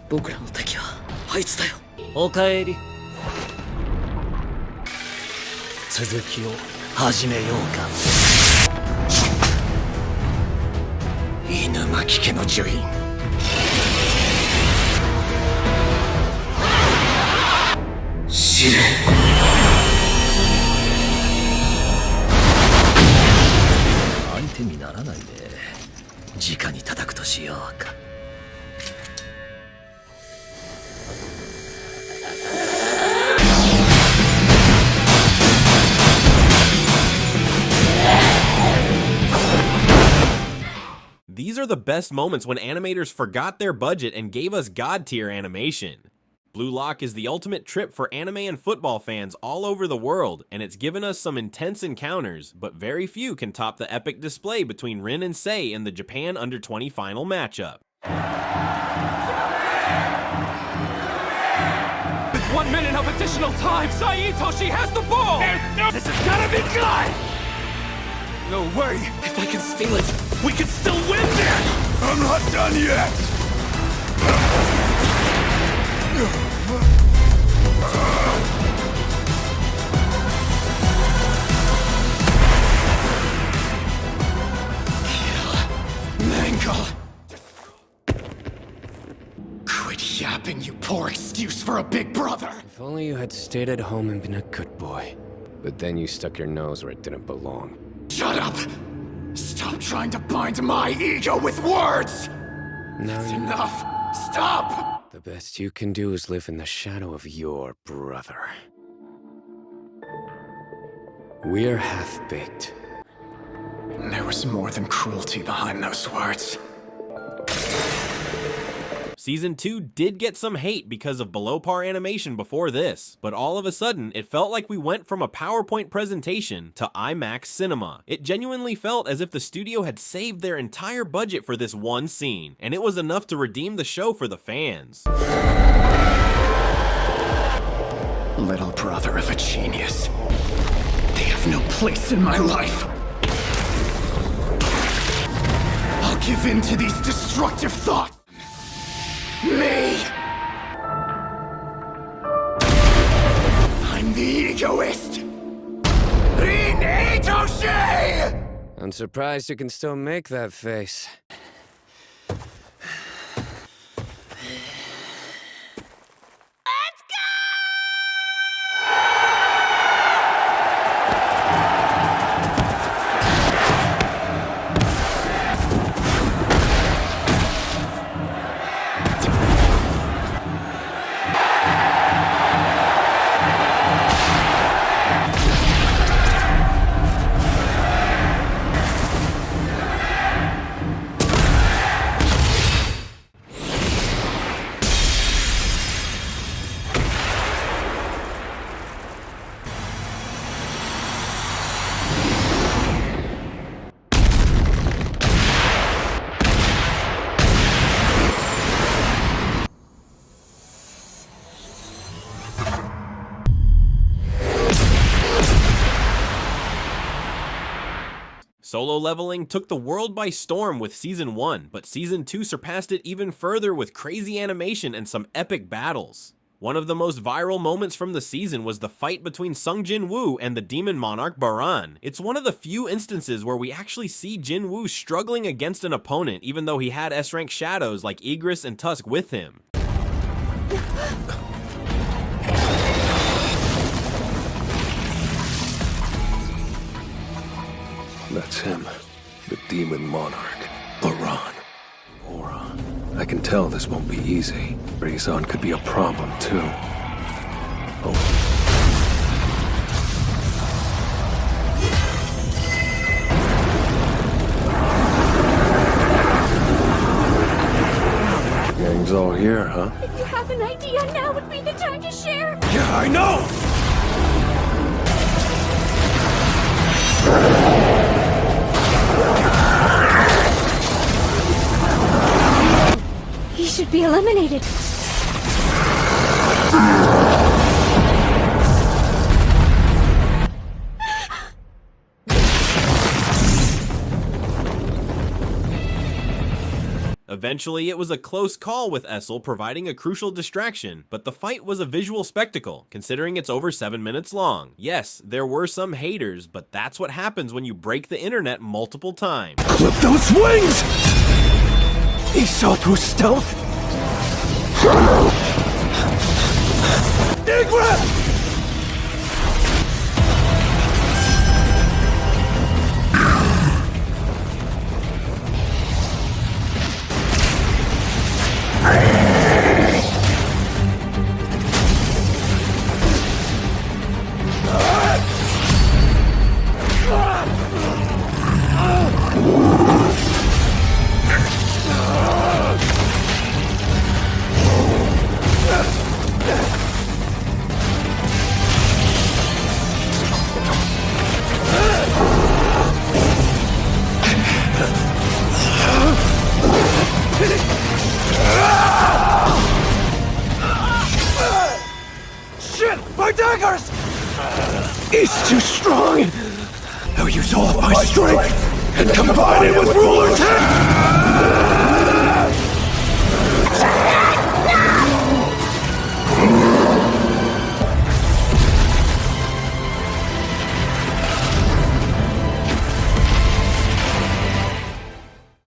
僕らの敵はあいつだよ。おかえり。続きを始めようか。犬巻家の女院、死ね。相手にならないね。直に叩くとしようか。These are the best moments when animators forgot their budget and gave us god-tier animation. Blue Lock is the ultimate trip for anime and football fans all over the world, and it's given us some intense encounters, but very few can top the epic display between Rin and Sei in the Japan Under-20 final matchup. With 1 minute of additional time, Saitoshi has the ball! This is gonna be good! No way! If I can steal it, we can still win this! I'm not done yet! Mangle! Quit yapping, you poor excuse for a big brother! If only you had stayed at home and been a good boy. But then you stuck your nose where it didn't belong. Shut up! Stop trying to bind my ego with words! Now you Enough! Stop! The best you can do is live in the shadow of your brother. We're half-baked. There was more than cruelty behind those words. Season 2 did get some hate because of below par animation before this, but all of a sudden, it felt like we went from a PowerPoint presentation to IMAX cinema. It genuinely felt as if the studio had saved their entire budget for this one scene, and it was enough to redeem the show for the fans. Little brother of a genius. They have no place in my life. I'll give in to these destructive thoughts. Me! I'm the egoist! Renatoshi! I'm surprised you can still make that face. Solo leveling took the world by storm with Season 1, but Season 2 surpassed it even further with crazy animation and some epic battles. One of the most viral moments from the season was the fight between Sung Jin-woo and the demon monarch Baran. It's one of the few instances where we actually see Jin-woo struggling against an opponent even though he had S-rank shadows like Igris and Tusk with him. That's him. The demon monarch. Baran. I can tell this won't be easy. Rizan could be a problem, too. Oh. Gang's all here, huh? If you have an idea, now would be the time to share. Yeah, I know! He should be eliminated. Eventually, it was a close call with Essel providing a crucial distraction, but the fight was a visual spectacle, considering it's over 7 minutes long. Yes, there were some haters, but that's what happens when you break the internet multiple times. Clip those wings! He saw through stealth! Igret! It's too strong! I'll use all of my strength and combine it with Ruler's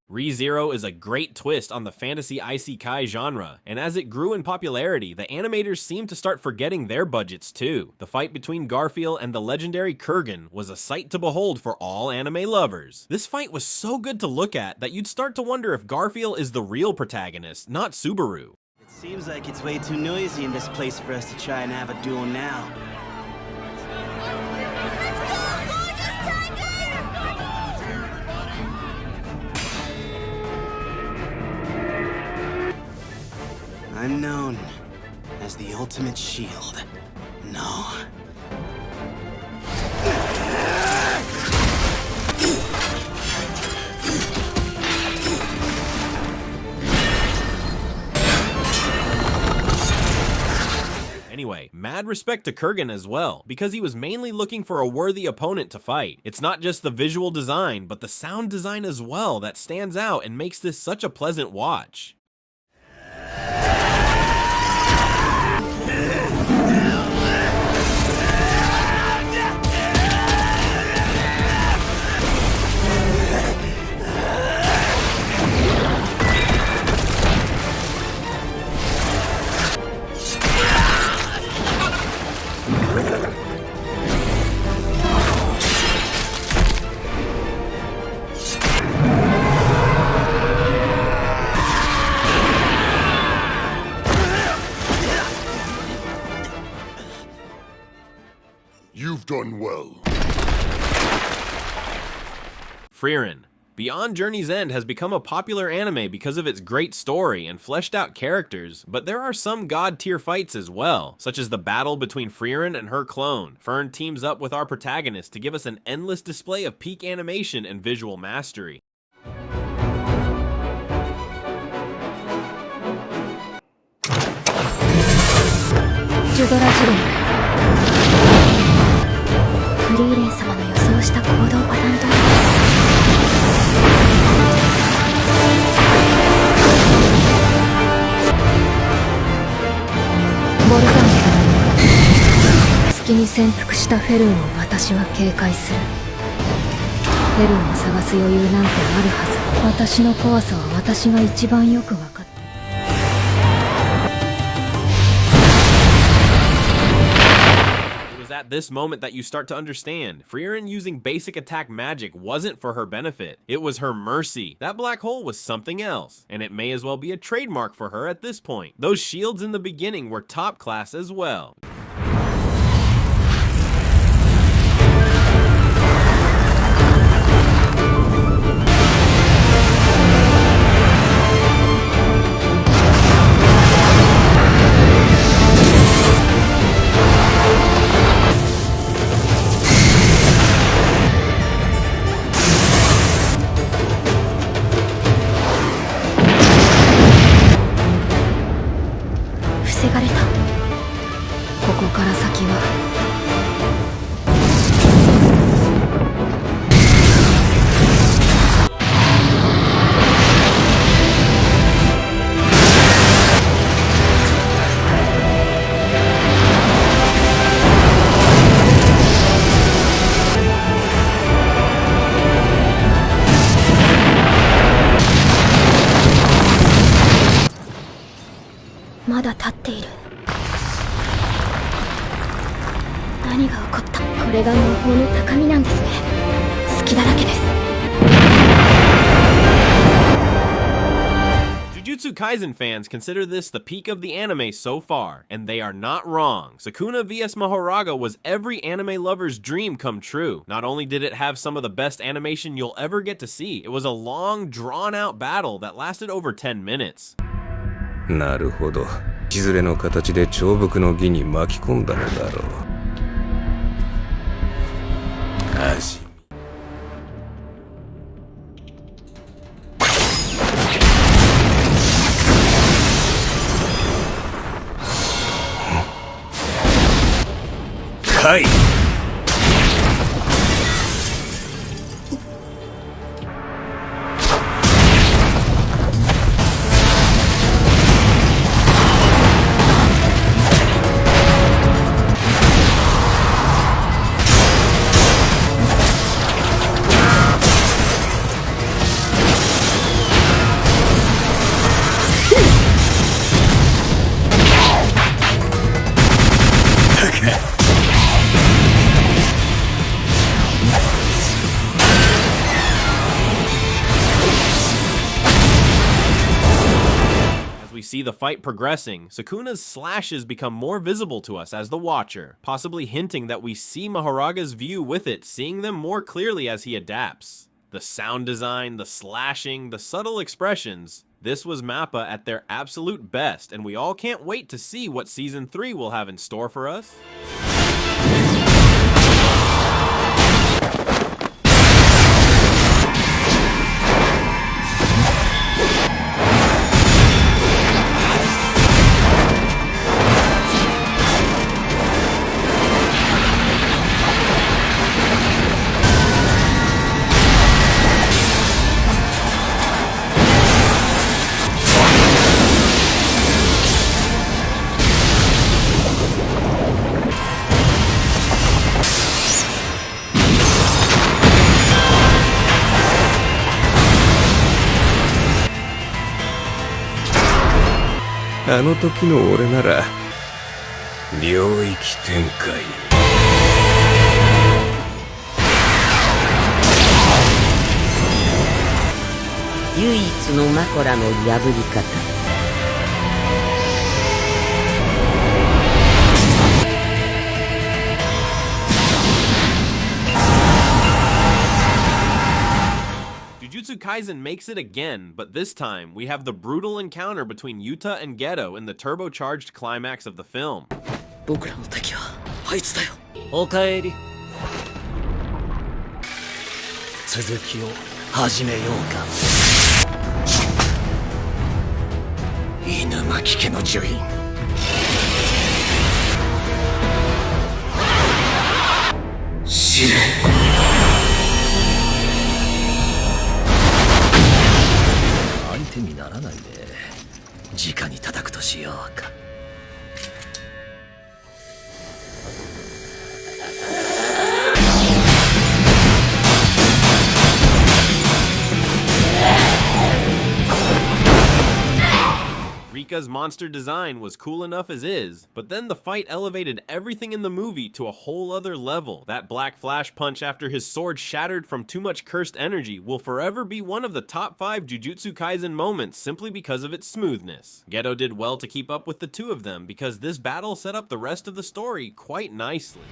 Re:Zero is a great twist on the fantasy isekai genre, and as it grew in popularity, the animators seemed to start forgetting their budgets too. The fight between Garfield and the legendary Kurgan was a sight to behold for all anime lovers. This fight was so good to look at that you'd start to wonder if Garfield is the real protagonist, not Subaru. It seems like it's way too noisy in this place for us to try and have a duel now. I'm known as the ultimate shield. No. Anyway, mad respect to Kurgan as well, because he was mainly looking for a worthy opponent to fight. It's not just the visual design, but the sound design as well that stands out and makes this such a pleasant watch. You've done well. Frieren. Beyond Journey's End has become a popular anime because of its great story and fleshed out characters, but there are some god tier fights as well, such as the battle between Frieren and her clone. Fern teams up with our protagonist to give us an endless display of peak animation and visual mastery. Frieren 様の予想した行動パターンとボルザン月に潜伏したフェルンを私は警戒する。フェルンを探す余裕なんてあるはず。私の怖さは私が一番よく分かっている。At this moment that you start to understand, Frieren using basic attack magic wasn't for her benefit, it was her mercy. That black hole was something else, and it may as well be a trademark for her at this point. Those shields in the beginning were top class as well. まだ立っている。何が起こった？これが魔法の高みなんですね。隙だらけです。Jujutsu Kaisen fans consider this the peak of the anime so far, and they are not wrong. Sukuna vs Mahoraga was every anime lover's dream come true. Not only did it have some of the best animation you'll ever get to see, it was a long, drawn-out battle that lasted over 10 minutes. なるほど。いずれの形で長伏の儀に巻き込んだのだろう。味見。はい。We see the fight progressing, Sukuna's slashes become more visible to us as the watcher, possibly hinting that we see Mahoraga's view with it, seeing them more clearly as he adapts. The sound design, the slashing, the subtle expressions, this was MAPPA at their absolute best, and we all can't wait to see what Season 3 will have in store for us.「あの時の俺なら領域展開」唯一のマコラの破り方。Jujutsu Kaisen makes it again, but this time we have the brutal encounter between Yuta and Geto in the turbocharged climax of the film. 僕らの敵はあいつだよ。おかえり。続きを始めようか。犬巻家の女院。死ね。相手にならないで直に叩くとしようか。Rika's monster design was cool enough as is, but then the fight elevated everything in the movie to a whole other level. That black flash punch after his sword shattered from too much cursed energy will forever be one of the top 5 Jujutsu Kaisen moments simply because of its smoothness. Geto did well to keep up with the two of them because this battle set up the rest of the story quite nicely.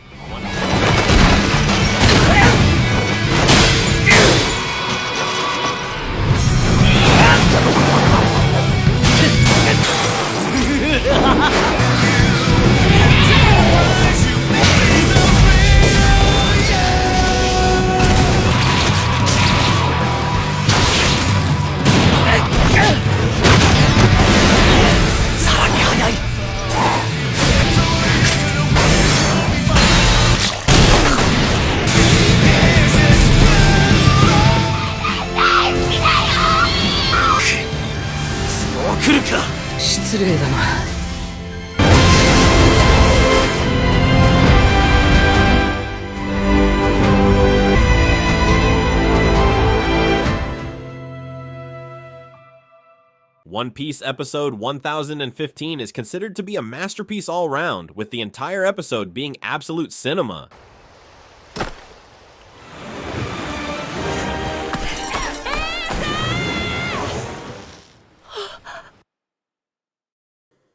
One Piece episode 1015 is considered to be a masterpiece all round, with the entire episode being absolute cinema.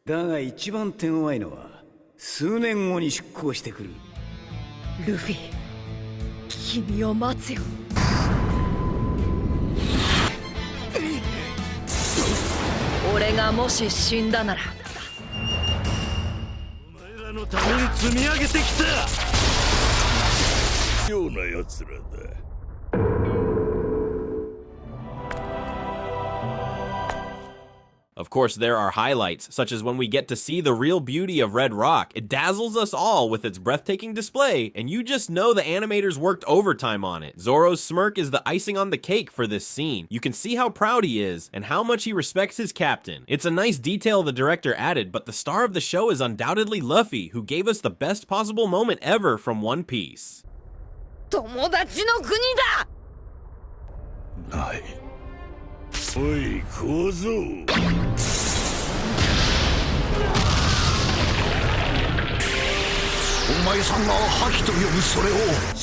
だが一番手強いのは数年後に出航してくる。ルフィ、君を待つよ。俺がもし死んだなら。お前らのために積み上げてきたような奴らだ。Of course, there are highlights, such as when we get to see the real beauty of Red Rock. It dazzles us all with its breathtaking display, and you just know the animators worked overtime on it. Zoro's smirk is the icing on the cake for this scene. You can see how proud he is, and how much he respects his captain. It's a nice detail the director added, but the star of the show is undoubtedly Luffy, who gave us the best possible moment ever from One Piece. 友達の国だ。ない。おい、小僧。お前さんが覇気と呼ぶそれを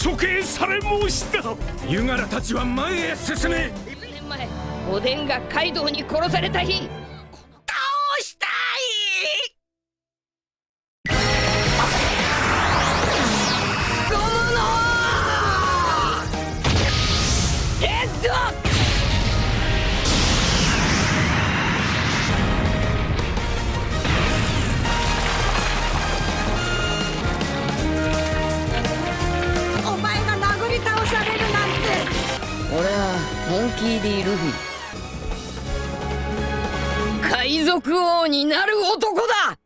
処刑され申した。ユガラたちは前へ進め。1年前、おでんがカイドウに殺された日。倒したい。ゴムのヘッド。俺はモンキー D ルフィ。海賊王になる男だ。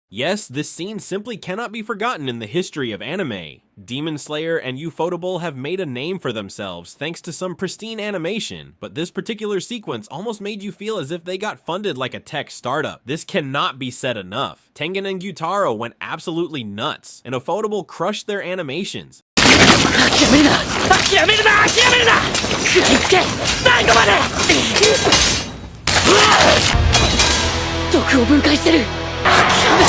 Yes, this scene simply cannot be forgotten in the history of anime. Demon Slayer and Ufotable have made a name for themselves thanks to some pristine animation, but this particular sequence almost made you feel as if they got funded like a tech startup. This cannot be said enough. Tengen and Gyutaro went absolutely nuts, and Ufotable crushed their animations. 諦めるな諦めるな諦めるな食らいつけ最後まで毒を分解してる諦め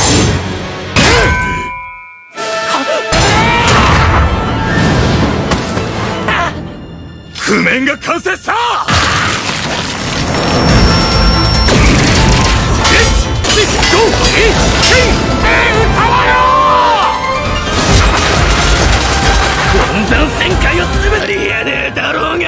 譜面が完成した温存旋回をするありえねえだろうが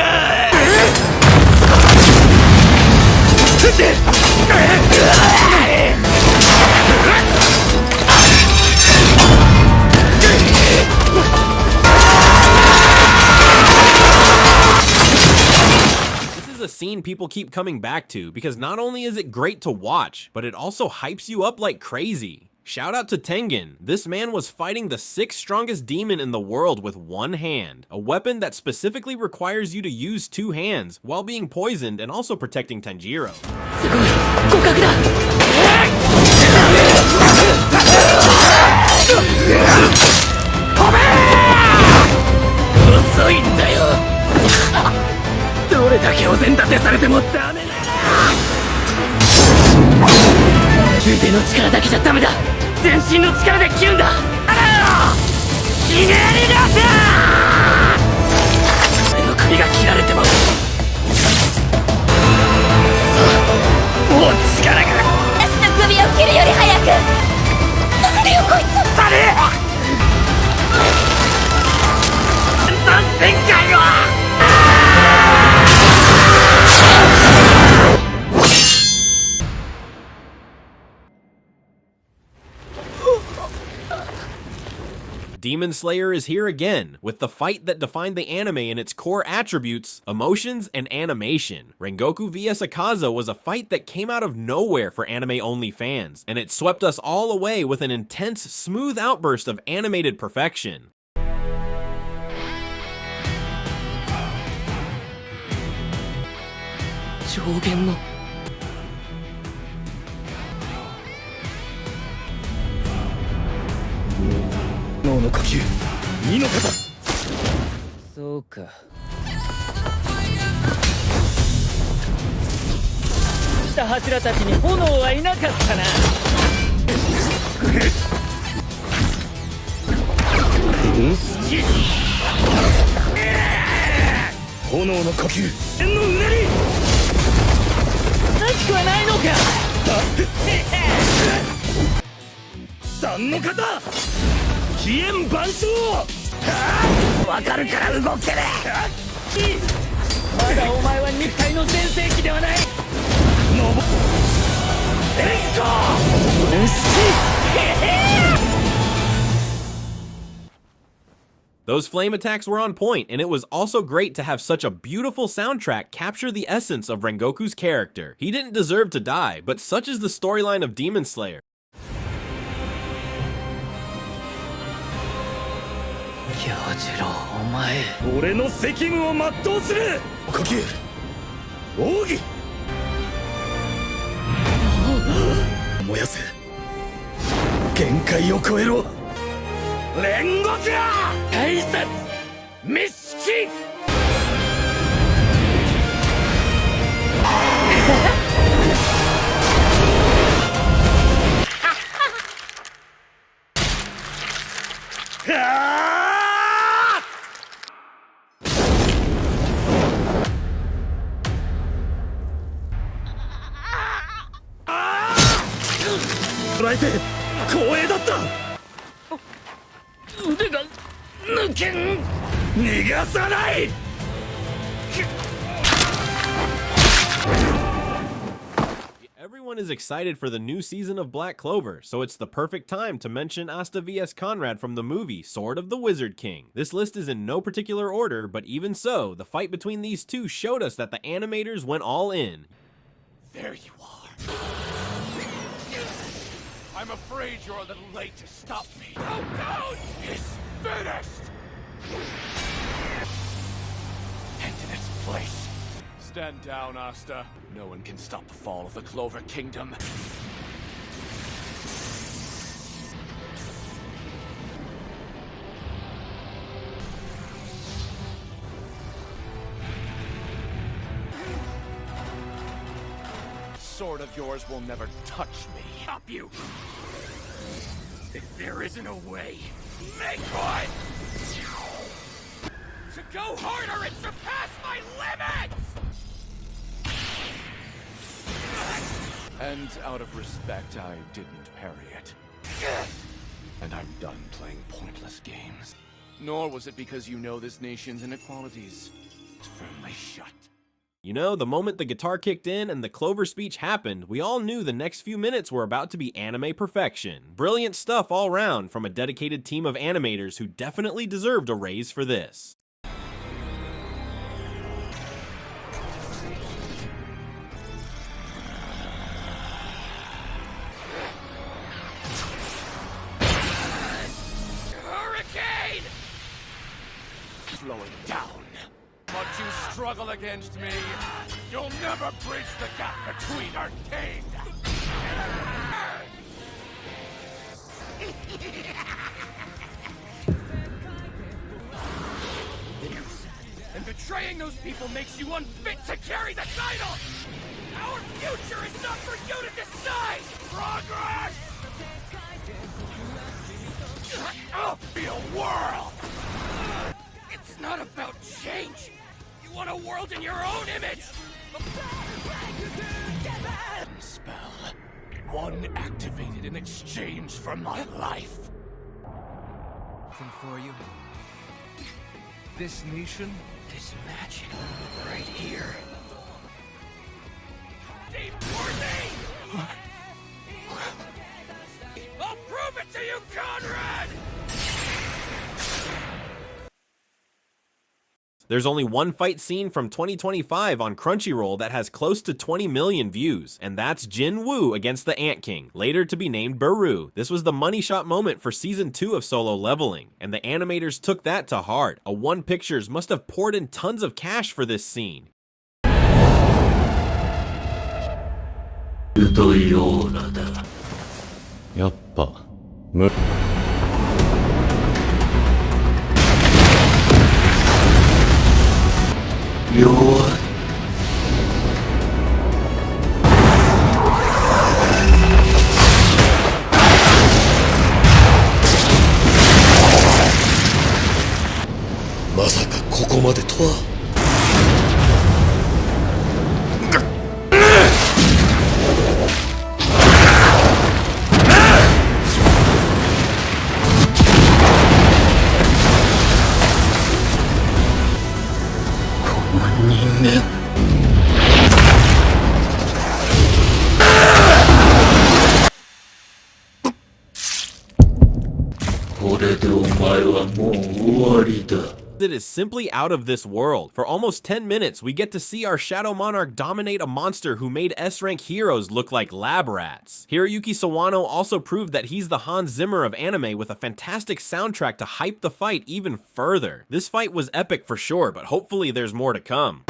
This is a scene people keep coming back to because not only is it great to watch, but it also hypes you up like crazy. Shout out to Tengen. This man was fighting the 6th strongest demon in the world with one hand, a weapon that specifically requires you to use 2 hands while being poisoned and also protecting Tanjiro. すごい互角だ飛べ遅いんだよどれだけお膳立てされてもダメだ腕の力だけじゃダメだ全身の力でキュンだひねり出せ俺の首が切られてももう力が私の首を切るより早く何よこいつ誰全然旋回はDemon Slayer is here again, with the fight that defined the anime in its core attributes, emotions, and animation. Rengoku vs Akaza was a fight that came out of nowhere for anime-only fans, and it swept us all away with an intense, smooth outburst of animated perfection. 上限の脳の呼吸2の型そうかした柱たちに炎はいなかったな。炎の呼吸、天のうねり。らしくはないのか。三の型飛燕万象。わかるから動けねえ。まだお前は肉体の全盛期ではない。Those flame attacks were on point, and it was also great to have such a beautiful soundtrack capture the essence of Rengoku's character. He didn't deserve to die, but such is the storyline of Demon Slayer. 京次郎、お前。俺の責務を全うする。呼吸、奥義。燃やせ。限界を超えろ。煉獄大殺滅式。捉えて光栄だった。腕が抜けん。逃がさない。Everyone is excited for the new season of Black Clover, so it's the perfect time to mention Asta vs. Conrad from the movie Sword of the Wizard King. This list is in no particular order, but even so, the fight between these two showed us that the animators went all in. There you are. I'm afraid you're a little late to stop me. Showdown is finished! And in its place. Stand down, Asta. No one can stop the fall of the Clover Kingdom. Sword of yours will never touch me. Stop you! If there isn't a way, make one! To go harder and surpass my limits! And out of respect, I didn't parry it. And I'm done playing pointless games. Nor was it because you know this nation's inequalities. It's firmly shut. You know, the moment the guitar kicked in and the Clover speech happened, we all knew the next few minutes were about to be anime perfection. Brilliant stuff all round from a dedicated team of animators who definitely deserved a raise for this. Hurricane! Slowing down. But you struggle against me, you'll never bridge the gap between Arcane! And betraying those people makes you unfit to carry the title! Our future is not for you to decide! Progress! I'll be a world! It's not about change! You want a world in your own image! Spell. One activated in exchange for my life. Something for you. This nation, This magic right here. Deep worthy! I'll prove it to you, Conrad! There's only one fight scene from 2025 on Crunchyroll that has close to 20 million views, and that's Jin Woo against the Ant King, later to be named Baru. This was the money shot moment for Season 2 of Solo Leveling, and the animators took that to heart. A1 Pictures must have poured in tons of cash for this scene. やっぱ無弱いまでとは。この人間。It is simply out of this world. For almost 10 minutes, we get to see our Shadow Monarch dominate a monster who made S-rank heroes look like lab rats. Hiroyuki Sawano also proved that he's the Hans Zimmer of anime with a fantastic soundtrack to hype the fight even further. This fight was epic for sure, but hopefully there's more to come.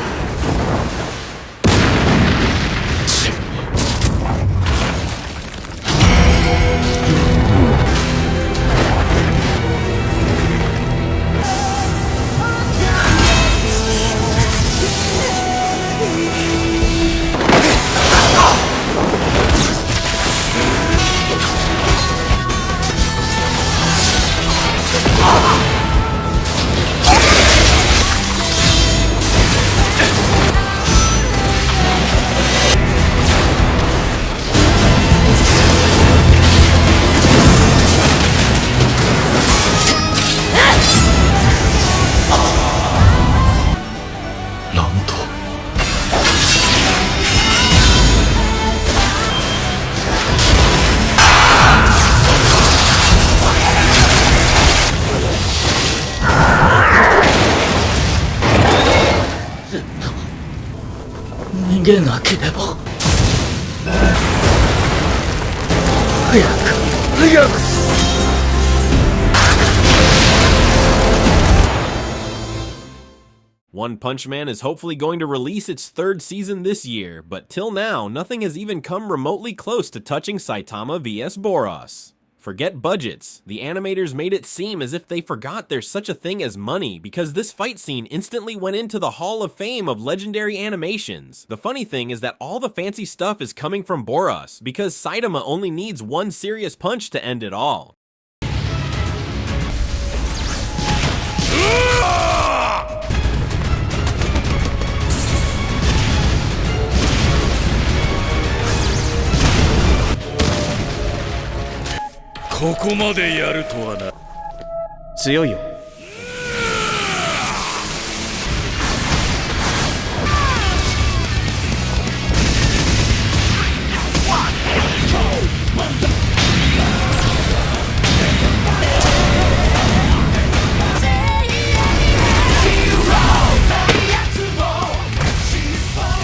One Punch Man is hopefully going to release its 3rd season this year, but till now, nothing has even come remotely close to touching Saitama vs Boros. Forget budgets, the animators made it seem as if they forgot there's such a thing as money because this fight scene instantly went into the Hall of Fame of legendary animations. The funny thing is that all the fancy stuff is coming from Boros because Saitama only needs one serious punch to end it all.ここまでやるとはな。強いよ。お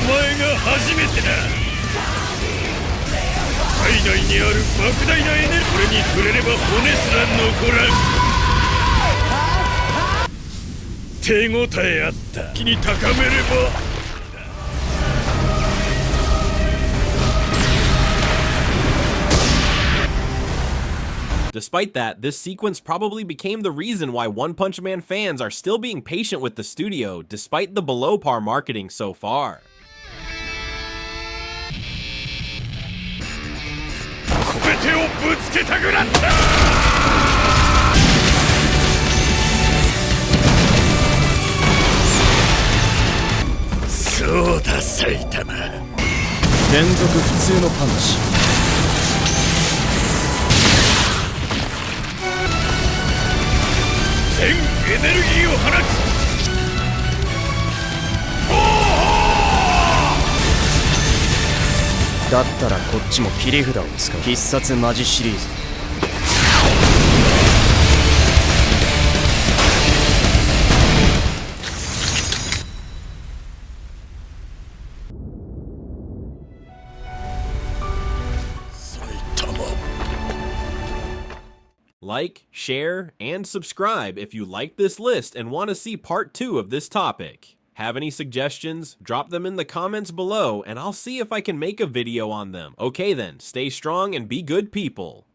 前が初めてだ。体内にある莫大なエネルギー、これに触れれば骨すら残らん。手応えあった。気に高めれば。Despite that, this sequence probably became the reason why One Punch Man fans are still being patient with the studio despite the below par marketing so far. So da, Saitama. 連続普通のパンチ。全エネルギーを放つ。だったらこっちも切り札を使う。必殺マジシリーズ。Like, share, and subscribe if you like this list and want to see part 2 of this topic. Have any suggestions? Drop them in the comments below and I'll see if I can make a video on them. Okay then, stay strong and be good people.